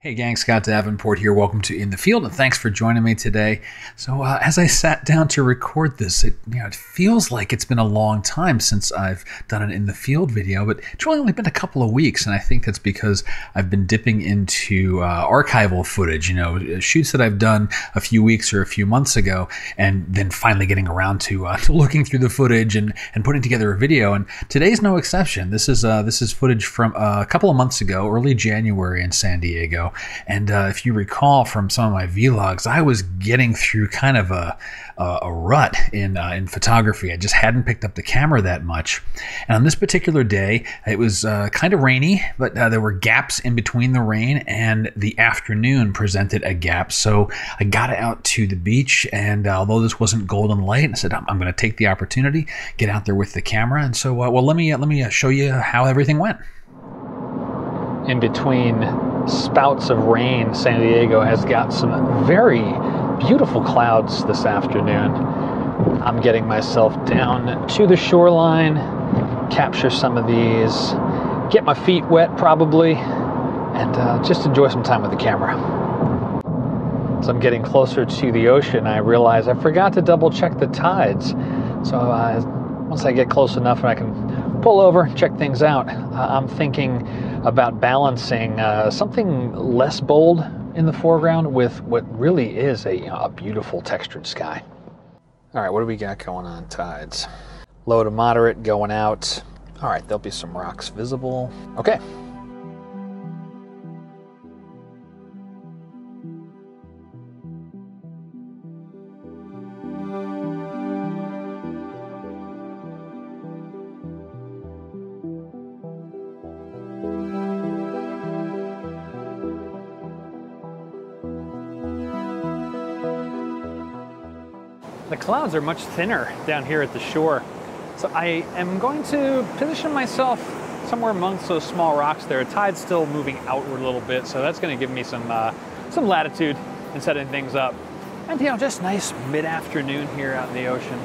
Hey gang, Scott Davenport here. Welcome to In the Field, and thanks for joining me today. So as I sat down to record this, it feels like it's been a long time since I've done an In the Field video, but it's really only been a couple of weeks, and I think that's because I've been dipping into archival footage, shoots that I've done a few weeks or a few months ago, and then finally getting around to looking through the footage and putting together a video. And today's no exception. This is footage from a couple of months ago, early January in San Diego. And if you recall from some of my vlogs, I was getting through kind of a rut in photography. I just hadn't picked up the camera that much. And on this particular day, it was kind of rainy, but there were gaps in between the rain, and the afternoon presented a gap. So I got out to the beach, and although this wasn't golden light, I said, I'm going to take the opportunity, get out there with the camera. And so, let me show you how everything went. In between spouts of rain, San Diego has got some very beautiful clouds this afternoon. I'm getting myself down to the shoreline, capture some of these, get my feet wet probably, and just enjoy some time with the camera. As I'm getting closer to the ocean, I realize I forgot to double check the tides. So once I get close enough and I can pull over, check things out, I'm thinking about balancing something less bold in the foreground with what really is a beautiful textured sky. All right, what do we got going on tides? Low to moderate going out. All right, there'll be some rocks visible. Okay. The clouds are much thinner down here at the shore. So I am going to position myself somewhere amongst those small rocks there. Tide's still moving outward a little bit, so that's going to give me some latitude in setting things up. And just nice mid-afternoon here out in the ocean.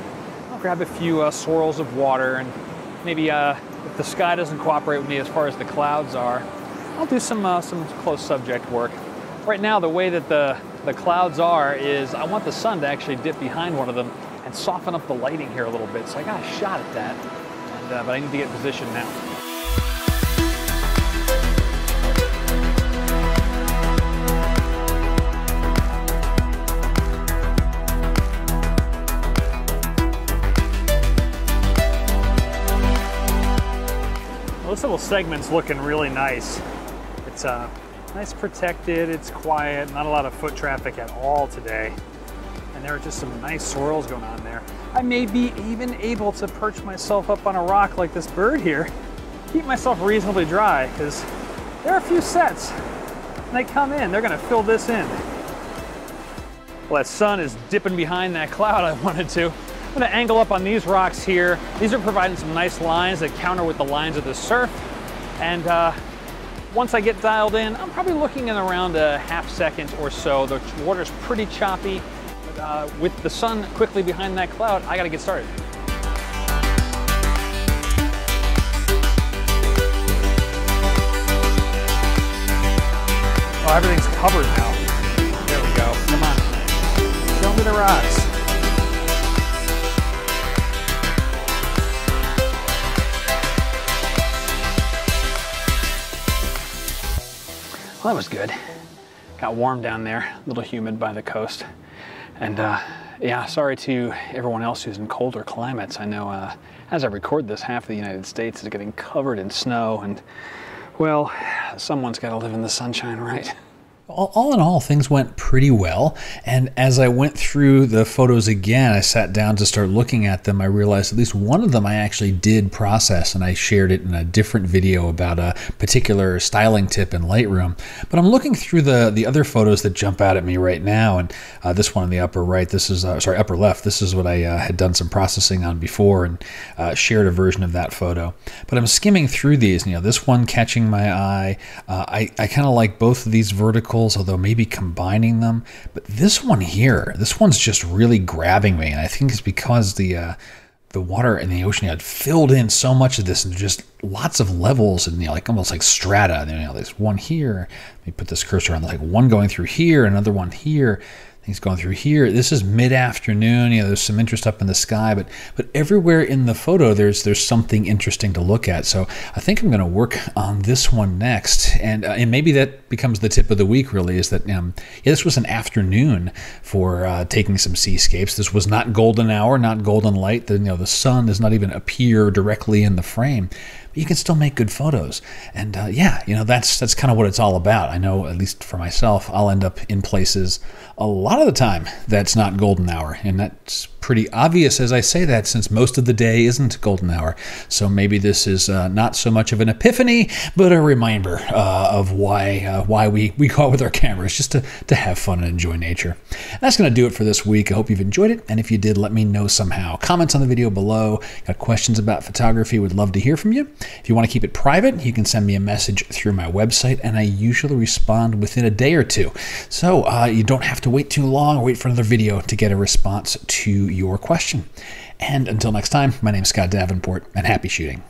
I'll grab a few swirls of water, and maybe if the sky doesn't cooperate with me as far as the clouds are, I'll do some close subject work. Right now, the way that the clouds are is I want the sun to actually dip behind one of them and soften up the lighting here a little bit. So I got a shot at that, but I need to get positioned now. Well, this little segment's looking really nice. It's nice protected, it's quiet, not a lot of foot traffic at all today. And there are just some nice swirls going on there. I may be even able to perch myself up on a rock like this bird here, keep myself reasonably dry, because there are a few sets. When they come in, they're gonna fill this in. Well, that sun is dipping behind that cloud I wanted to. I'm gonna angle up on these rocks here. These are providing some nice lines that counter with the lines of the surf. And once I get dialed in, I'm probably looking in around a half second or so. The water's pretty choppy, but with the sun quickly behind that cloud, I gotta get started. Oh, everything's covered now. There we go, come on. Show me the rocks. Well, that was good. Got warm down there, a little humid by the coast. And yeah, sorry to everyone else who's in colder climates. I know as I record this, half of the United States is getting covered in snow, and well, someone's got to live in the sunshine, right? All in all, things went pretty well, and as I went through the photos again, I sat down to start looking at them. I realized at least one of them I actually did process, and I shared it in a different video about a particular styling tip in Lightroom. But I'm looking through the other photos that jump out at me right now, and this one in the upper right, this is sorry, upper left, this is what I had done some processing on before, and shared a version of that photo. But I'm skimming through these, this one catching my eye. I kind of like both of these verticals, although maybe combining them. But this one here, this one's just really grabbing me, and I think it's because the water in the ocean had filled in so much of this, and just lots of levels, and like almost like strata. There's one here. Let me put this cursor on, like one going through here, another one here. Things going through here. This is mid-afternoon. There's some interest up in the sky, but everywhere in the photo there's something interesting to look at. So I think I'm going to work on this one next, and maybe that becomes the tip of the week. Really, is that this was an afternoon for taking some seascapes. This was not golden hour, not golden light. The sun does not even appear directly in the frame. But you can still make good photos. And that's kind of what it's all about. I know, at least for myself, I'll end up in places a lot of the time that's not golden hour. And that's pretty obvious as I say that, since most of the day isn't golden hour. So maybe this is not so much of an epiphany, but a reminder of why we go out with our cameras, just to have fun and enjoy nature. And that's going to do it for this week. I hope you've enjoyed it. And if you did, let me know somehow. Comments on the video below. Got questions about photography? Would love to hear from you. If you want to keep it private, you can send me a message through my website, and I usually respond within a day or two. So you don't have to wait too long or wait for another video to get a response to your question. And until next time, my name is Scott Davenport, and happy shooting.